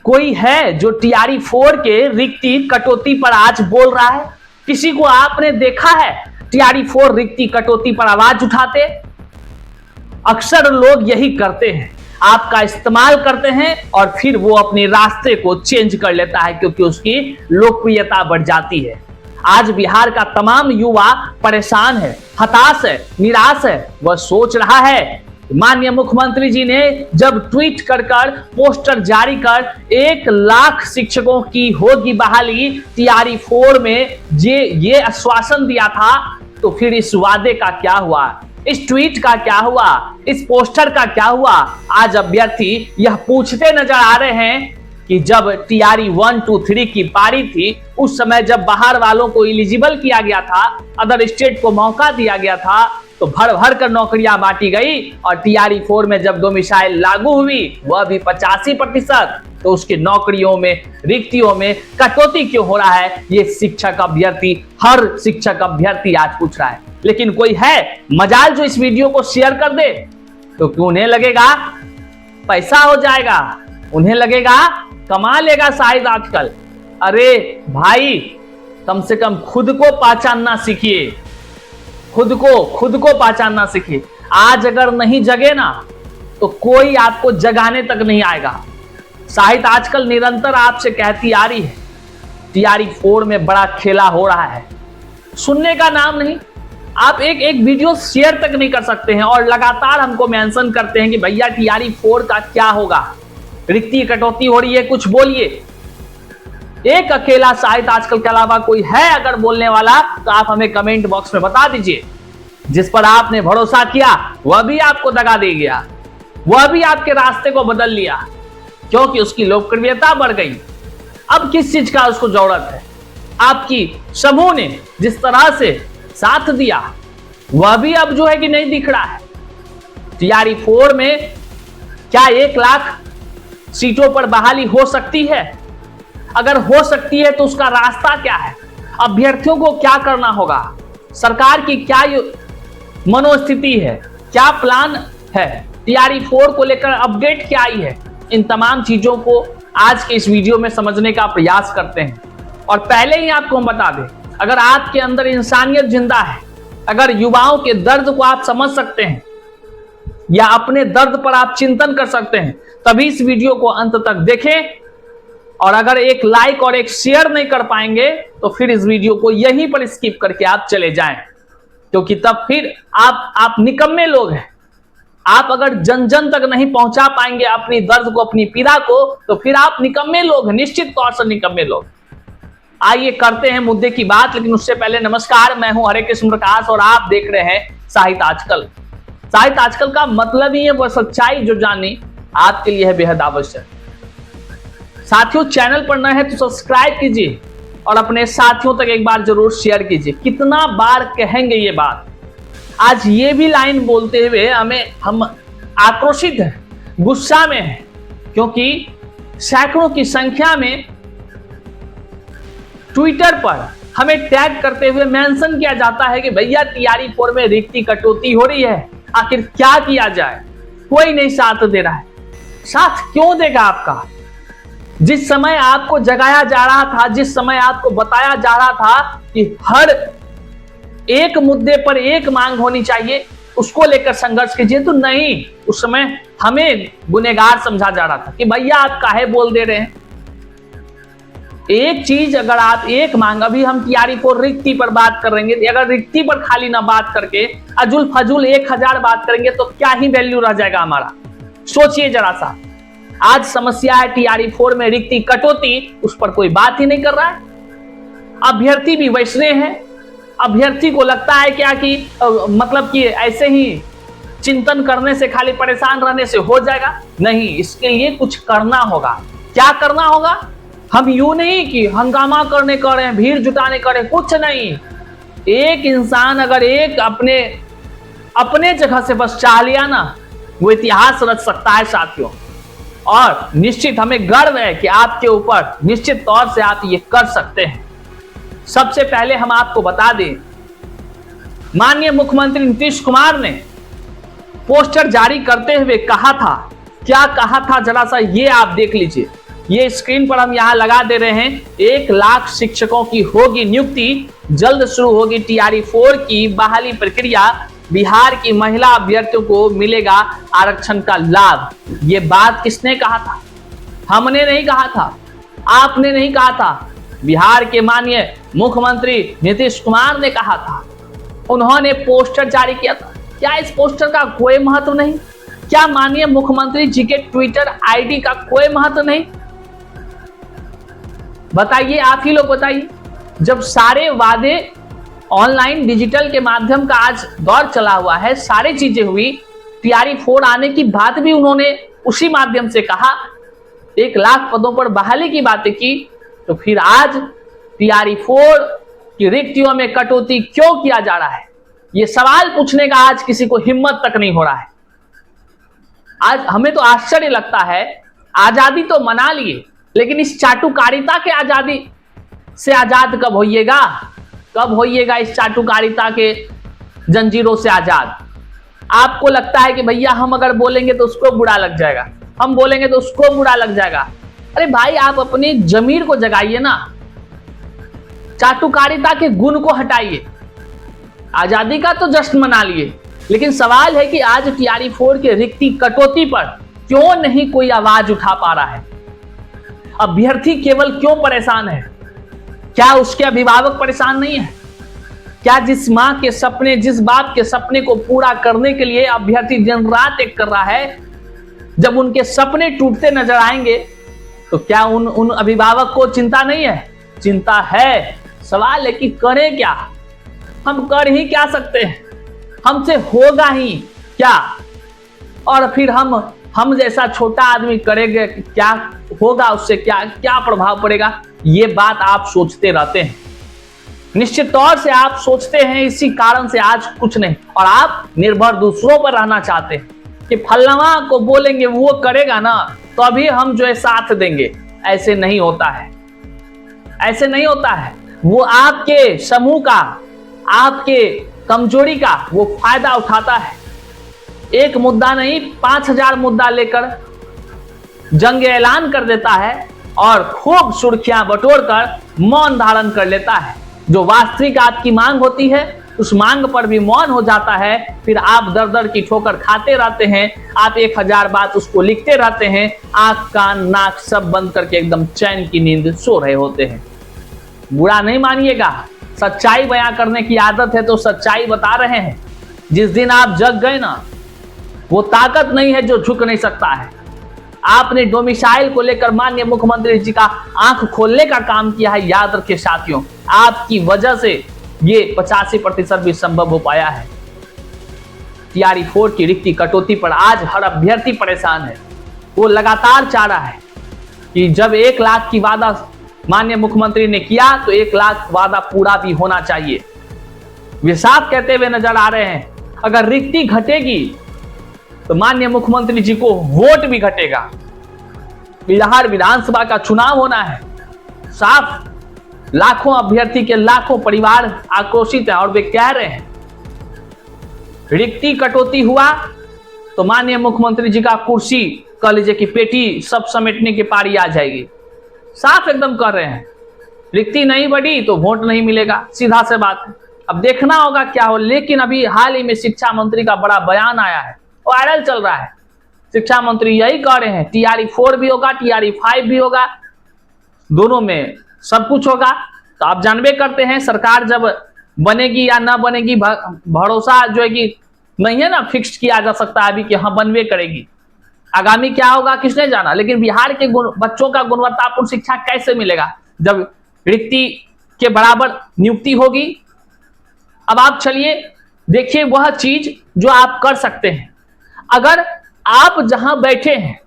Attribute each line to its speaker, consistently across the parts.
Speaker 1: कोई है जो टीआरई 4 के रिक्ति कटौती पर आज बोल रहा है? किसी को आपने देखा है टीआरई 4 रिक्ति कटौती पर आवाज उठाते? अक्सर लोग यही करते हैं, आपका इस्तेमाल करते हैं और फिर वो अपने रास्ते को चेंज कर लेता है क्योंकि उसकी लोकप्रियता बढ़ जाती है। आज बिहार का तमाम युवा परेशान है, हताश है, निराश है। वह सोच रहा है, माननीय मुख्यमंत्री जी ने जब ट्वीट कर पोस्टर जारी कर 1 लाख शिक्षकों की होगी बहाली टीआरई 4 में ये आश्वासन दिया था, तो फिर इस वादे का क्या हुआ? इस ट्वीट का क्या हुआ? इस पोस्टर का क्या हुआ? आज अभ्यर्थी यह पूछते नजर आ रहे हैं कि जब टीआरई 1, 2, 3 की पारी थी, उस समय जब बाहर वालों को एलिजिबल किया गया था, अदर स्टेट को मौका दिया गया था, तो भर भर कर नौकरियां बांटी गई और टीआरई 4 में जब डोमिसाइल लागू हुई वह भी 85%, तो उसकी नौकरियों में, रिक्तियों में कटौती क्यों हो रहा है? ये शिक्षक अभ्यर्थी, हर शिक्षक अभ्यर्थी आज पूछ रहा है। लेकिन कोई है मजाल जो इस वीडियो को शेयर कर दे, तो उन्हें लगेगा पैसा हो जाएगा, उन्हें लगेगा कमा लेगा शायद आजकल। अरे भाई, कम से कम खुद को पहचानना सीखिए, खुद को पहचानना सीखिए। आज अगर नहीं जगे ना तो कोई आपको जगाने तक नहीं आएगा। शायद आजकल निरंतर आपसे कहती आ रही है टीआरई 4 में बड़ा खेला हो रहा है, सुनने का नाम नहीं। आप एक वीडियो शेयर तक नहीं कर सकते हैं और लगातार हमको मेंशन करते हैं कि भैया टीआरई 4 का क्या होगा, रिक्ति कटौती हो रही है, कुछ बोलिए। एक अकेला शायद आजकल के अलावा कोई है अगर बोलने वाला तो आप हमें कमेंट बॉक्स में बता दीजिए। जिस पर आपने भरोसा किया वह भी आपको दगा दे गया, वह भी आपके रास्ते को बदल लिया क्योंकि उसकी लोकप्रियता बढ़ गई। अब किस चीज का उसको जरूरत है? आपकी समूह ने जिस तरह से साथ दिया वह भी अब जो है कि नहीं दिख रहा है। टीआरई 4 में क्या 1 लाख सीटों पर बहाली हो सकती है? अगर हो सकती है तो उसका रास्ता क्या है? अभ्यर्थियों को क्या करना होगा? सरकार की क्या मनोस्थिति है, क्या प्लान है? टीआरई 4 को लेकर अपडेट क्या आई है? इन तमाम चीजों को आज के इस वीडियो में समझने का प्रयास करते हैं। और पहले ही आपको हम बता दें, अगर आपके अंदर इंसानियत जिंदा है, अगर युवाओं के दर्द को आप समझ सकते हैं या अपने दर्द पर आप चिंतन कर सकते हैं, तभी इस वीडियो को अंत तक देखें। और अगर एक लाइक और एक शेयर नहीं कर पाएंगे तो फिर इस वीडियो को यहीं पर स्किप करके आप चले जाएं, क्योंकि तब फिर आप निकम्मे लोग हैं। आप अगर जन जन तक नहीं पहुंचा पाएंगे अपनी दर्द को, अपनी पीड़ा को, तो फिर आप निकम्मे लोग हैं, निश्चित तौर से निकम्मे लोग। आइए करते हैं मुद्दे की बात, लेकिन उससे पहले नमस्कार, मैं हूं हरे कृष्ण प्रकाश और आप देख रहे हैं साहित्य आजकल। साहित्य आजकल का मतलब ही है वह सच्चाई जो जाननी आपके लिए है बेहद आवश्यक। साथियों, चैनल पर नए हैं तो सब्सक्राइब कीजिए और अपने साथियों तक एक बार जरूर शेयर कीजिए। कितना बार कहेंगे ये बात? आज ये भी लाइन बोलते हुए हम आक्रोशित हैं, गुस्सा में हैं, क्योंकि सैकड़ों की संख्या में ट्विटर पर हमें टैग करते हुए मेंशन किया जाता है कि भैया टीआरई 4 में रिक्ति कटौती हो रही है, आखिर क्या किया जाए? कोई नहीं साथ दे रहा है। साथ क्यों देगा आपका? जिस समय आपको जगाया जा रहा था, जिस समय आपको बताया जा रहा था कि हर एक मुद्दे पर एक मांग होनी चाहिए, उसको लेकर संघर्ष कीजिए, तो नहीं, उस समय हमें गुनहगार समझा जा रहा था कि भैया आप काहे बोल दे रहे हैं। एक चीज, अगर आप एक मांग, अभी हम टीआरई 4 रिक्ति पर बात करेंगे, अगर रिक्ति पर खाली ना बात करके अजुल फजुल 1000 बात करेंगे तो क्या ही वैल्यू रह जाएगा हमारा? सोचिए जरा सा। आज समस्या है टीआरई 4 में रिक्ति कटौती, उस पर कोई बात ही नहीं कर रहा है। अभ्यर्थी भी वैसने हैं। अभ्यर्थी को लगता है क्या कि मतलब कि ऐसे ही चिंतन करने से, खाली परेशान रहने से हो जाएगा? नहीं, इसके लिए कुछ करना होगा। क्या करना होगा? हम यूं नहीं कि हंगामा करने कर रहे हैं, भीड़ जुटाने कर रहे हैं, कुछ नहीं। एक इंसान अगर एक अपने जगह से बस चाह लिया ना, वो इतिहास रच सकता है साथियों। और निश्चित हमें गर्व है कि आपके ऊपर, निश्चित तौर से आप ये कर सकते हैं। सबसे पहले हम आपको बता दें, माननीय मुख्यमंत्री नीतीश कुमार ने पोस्टर जारी करते हुए कहा था, क्या कहा था जरा सा ये आप देख लीजिए। ये स्क्रीन पर हम यहां लगा दे रहे हैं। 1 लाख शिक्षकों की होगी नियुक्ति, जल्द शुरू होगी टीआरई 4 की बहाली प्रक्रिया, बिहार की महिला अभ्यर्थियों को मिलेगा आरक्षण का लाभ। ये बात किसने कहा था? हमने नहीं कहा था, आपने नहीं कहा था, बिहार के माननीय मुख्यमंत्री नीतीश कुमार ने कहा था। उन्होंने पोस्टर जारी किया था। क्या इस पोस्टर का कोई महत्व नहीं? क्या माननीय मुख्यमंत्री जी के ट्विटर आईडी का कोई महत्व नहीं? बताइए, आप ही लोग बताइए। जब सारे वादे ऑनलाइन डिजिटल के माध्यम का आज दौर चला हुआ है, सारी चीजें हुई, टीआरई 4 आने की बात भी उन्होंने उसी माध्यम से कहा, 1 लाख पदों पर बहाली की बातें की, तो फिर आज टीआरई 4 की रिक्तियों में कटौती क्यों किया जा रहा है? ये सवाल पूछने का आज किसी को हिम्मत तक नहीं हो रहा है। आज हमें तो आश्चर्य लगता है, आजादी तो मना लिए, लेकिन इस चाटुकारिता के आजादी से आजाद कब होइएगा? कब होइएगा इस चाटुकारिता के जंजीरों से आजाद? आपको लगता है कि भैया हम अगर बोलेंगे तो उसको बुरा लग जाएगा, हम बोलेंगे तो उसको बुरा लग जाएगा। अरे भाई, आप अपनी जमीर को जगाइए ना, चाटुकारिता के गुण को हटाइए। आजादी का तो जश्न मना लिए, लेकिन सवाल है कि आज टीआरई 4 के रिक्ति कटौती पर क्यों नहीं कोई आवाज उठा पा रहा है? अभ्यर्थी केवल क्यों परेशान है? क्या उसके अभिभावक परेशान नहीं है? क्या जिस मां के सपने, जिस बाप के सपने को पूरा करने के लिए अभ्यर्थी दिन रात एक कर रहा है, जब उनके सपने टूटते नजर आएंगे तो क्या उन अभिभावक को चिंता नहीं है? चिंता है। सवाल है कि करें क्या? हम कर ही क्या सकते हैं? हमसे होगा ही क्या? और फिर हम जैसा छोटा आदमी करेंगे, क्या होगा? उससे क्या प्रभाव पड़ेगा? ये बात आप सोचते रहते हैं, निश्चित तौर से आप सोचते हैं। इसी कारण से आज कुछ नहीं, और आप निर्भर दूसरों पर रहना चाहते हैं कि फलनवा को बोलेंगे वो करेगा ना, तो अभी हम जो है साथ देंगे। ऐसे नहीं होता है, ऐसे नहीं होता है। वो आपके समूह का, आपके कमजोरी का वो फायदा उठाता है। एक मुद्दा नहीं, 5000 मुद्दा लेकर जंग ऐलान कर देता है और खूब सुर्खियां बटोरकर मौन धारण कर लेता है। जो वास्तविक आपकी मांग होती है, उस मांग पर भी मौन हो जाता है। फिर आप दर दर की ठोकर खाते रहते हैं। आप 1000 बात उसको लिखते रहते हैं, आंख कान नाक सब बंद करके एकदम चैन की नींद सो रहे होते हैं। बुरा नहीं मानिएगा, सच्चाई बयां करने की आदत है तो सच्चाई बता रहे हैं। जिस दिन आप जग गए ना, वो ताकत नहीं है जो झुक नहीं सकता है। आपने डोमिसाइल को लेकर माननीय मुख्यमंत्री जी का आंख खोलने का काम किया है। याद रखिए साथियों, आपकी वजह से ये 85% भी संभव हो पाया है। टीआरई 4 की रिक्ति कटौती पर आज हर अभ्यर्थी परेशान है। वो लगातार चाह रहा है कि जब 1 लाख की वादा माननीय मुख्यमंत्री ने किया तो 1 लाख वादा पूरा भी होना चाहिए। वे साफ कहते हुए नजर आ रहे हैं, अगर रिक्ति घटेगी तो माननीय मुख्यमंत्री जी को वोट भी घटेगा। बिहार विधानसभा का चुनाव होना है। साफ लाखों अभ्यर्थी के लाखों परिवार आक्रोशित हैं और वे कह रहे हैं रिक्ति कटौती हुआ तो माननीय मुख्यमंत्री जी का कुर्सी, कह लीजिए कि पेटी सब समेटने की पारी आ जाएगी। साफ एकदम कर रहे हैं, रिक्ति नहीं बढ़ी तो वोट नहीं मिलेगा, सीधा से बात है। अब देखना होगा क्या हो। लेकिन अभी हाल ही में शिक्षा मंत्री का बड़ा बयान आया है, वायरल चल रहा है। शिक्षा मंत्री यही कह रहे हैं टीआरई 4 भी होगा, टीआरई 5 भी होगा, दोनों में सब कुछ होगा। तो आप जानबे करते हैं सरकार जब बनेगी या ना बनेगी, भरोसा जो है कि नहीं है ना, फिक्स किया जा सकता है अभी कि हाँ बनवे करेगी। आगामी क्या होगा किसने जाना। लेकिन बिहार के बच्चों का गुणवत्तापूर्ण शिक्षा कैसे मिलेगा जब रिक्ति के बराबर नियुक्ति होगी। अब आप चलिए देखिए वह चीज जो आप कर सकते हैं। अगर आप जहां बैठे हैं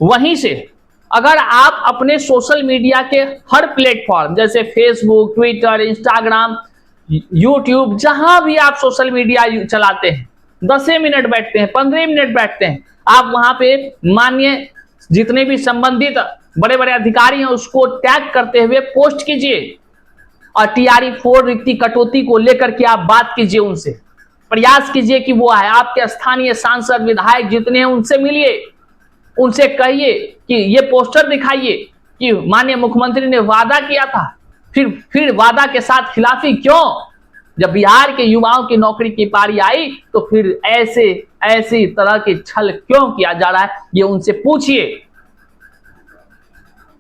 Speaker 1: वहीं से अगर आप अपने सोशल मीडिया के हर प्लेटफॉर्म जैसे फेसबुक, ट्विटर, इंस्टाग्राम, यूट्यूब, जहां भी आप सोशल मीडिया चलाते हैं, 10 मिनट बैठते हैं, 15 मिनट बैठते हैं, आप वहां पे माननीय जितने भी संबंधित बड़े बड़े अधिकारी हैं उसको टैग करते हुए पोस्ट कीजिए और टीआरई 4 रिक्ति कटौती को लेकर के आप बात कीजिए, उनसे प्रयास कीजिए कि वो है आपके स्थानीय सांसद विधायक जितने हैं उनसे मिलिए, उनसे कहिए कि ये पोस्टर दिखाइए, कि माननीय मुख्यमंत्री ने वादा किया था, फिर वादा के साथ खिलाफी क्यों? जब बिहार के युवाओं की नौकरी की पारी आई तो फिर ऐसी तरह के छल क्यों किया जा रहा है, ये उनसे पूछिए।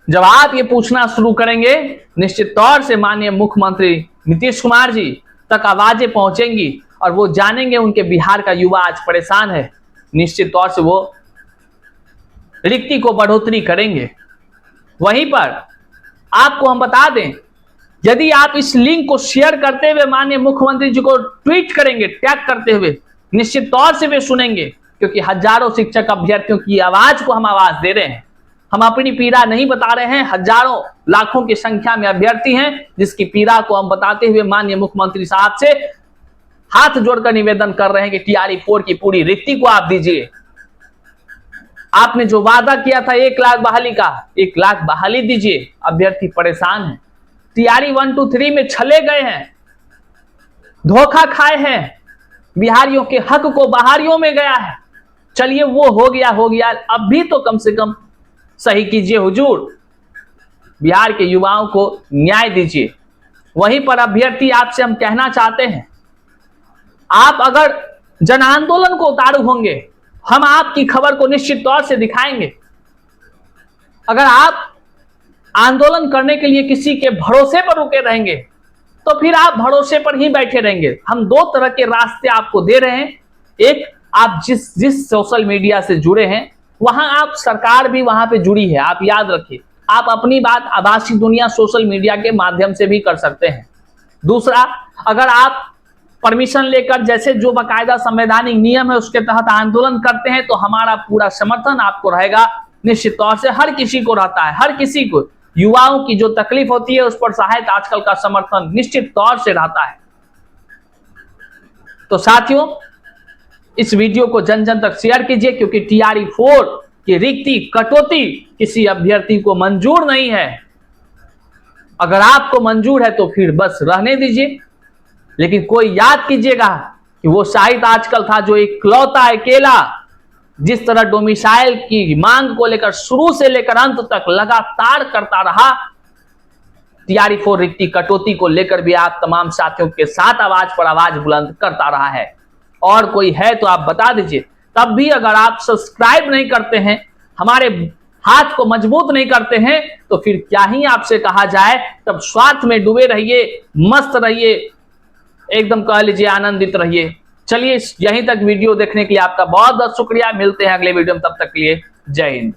Speaker 1: जब आप ये पूछना शुरू करेंगे, निश्चित तौर से माननीय मुख्यमंत्री नीतीश कुमार जी तक आवाजें पहुंचेंगी और वो जानेंगे उनके बिहार का युवा आज परेशान है। निश्चित तौर से वो रिक्ति को बढ़ोतरी करेंगे। वहीं पर आपको हम बता दें, यदि आप इस लिंक को शेयर करते हुए माननीय मुख्यमंत्री जी को ट्वीट करेंगे टैग करते हुए, निश्चित तौर से वे सुनेंगे, क्योंकि हजारों शिक्षक अभ्यर्थियों की आवाज को हम आवाज दे रहे हैं। हम अपनी पीड़ा नहीं बता रहे हैं, हजारों लाखों की संख्या में अभ्यर्थी हैं जिसकी पीड़ा को हम बताते हुए माननीय मुख्यमंत्री साहब से हाथ जोड़कर निवेदन कर रहे हैं कि TRE 4 की पूरी रिक्ति को आप दीजिए। आपने जो वादा किया था 1 लाख बहाली का, 1 लाख बहाली दीजिए। अभ्यर्थी परेशान हैं, TRE 1, 2, 3 में छले गए हैं, धोखा खाए हैं, बिहारियों के हक को बहारियों में गया है। चलिए वो हो गया, अब भी तो कम से कम सही कीजिए हुजूर, बिहार के युवाओं को न्याय दीजिए। वहीं पर अभ्यर्थी आपसे हम कहना चाहते हैं, आप अगर जन आंदोलन को उतारू होंगे, हम आपकी खबर को निश्चित तौर से दिखाएंगे। अगर आप आंदोलन करने के लिए किसी के भरोसे पर रुके रहेंगे तो फिर आप भरोसे पर ही बैठे रहेंगे। हम 2 तरह के रास्ते आपको दे रहे हैं। एक, आप जिस सोशल मीडिया से जुड़े हैं वहां आप, सरकार भी वहां पे जुड़ी है, आप याद रखिए। आप अपनी बात आभासी दुनिया सोशल मीडिया के माध्यम से भी कर सकते हैं। दूसरा, अगर आप परमिशन लेकर जैसे जो बाकायदा संवैधानिक नियम है उसके तहत आंदोलन करते हैं तो हमारा पूरा समर्थन आपको रहेगा। निश्चित तौर से हर किसी को रहता है, हर किसी को युवाओं की जो तकलीफ होती है उस पर सहायता आजकल का समर्थन निश्चित तौर से रहता है। तो साथियों, इस वीडियो को जन जन तक शेयर कीजिए, क्योंकि TRE 4 की रिक्ति कटौती किसी अभ्यर्थी को मंजूर नहीं है। अगर आपको मंजूर है तो फिर बस रहने दीजिए, लेकिन कोई याद कीजिएगा कि वो शाहिद आजकल था जो इकलौता अकेला जिस तरह डोमिसाइल की मांग को लेकर शुरू से लेकर अंत तक लगातार करता रहा, TRE 4 रिक्ति कटौती को लेकर भी आप तमाम साथियों के साथ आवाज पर आवाज बुलंद करता रहा है। और कोई है तो आप बता दीजिए। तब भी अगर आप सब्सक्राइब नहीं करते हैं, हमारे हाथ को मजबूत नहीं करते हैं, तो फिर क्या ही आपसे कहा जाए। तब स्वार्थ में डूबे रहिए, मस्त रहिए, एकदम कह लीजिए आनंदित रहिए। चलिए, यहीं तक वीडियो देखने के लिए आपका बहुत बहुत शुक्रिया। मिलते हैं अगले वीडियो में, तब तक के लिए जय हिंद।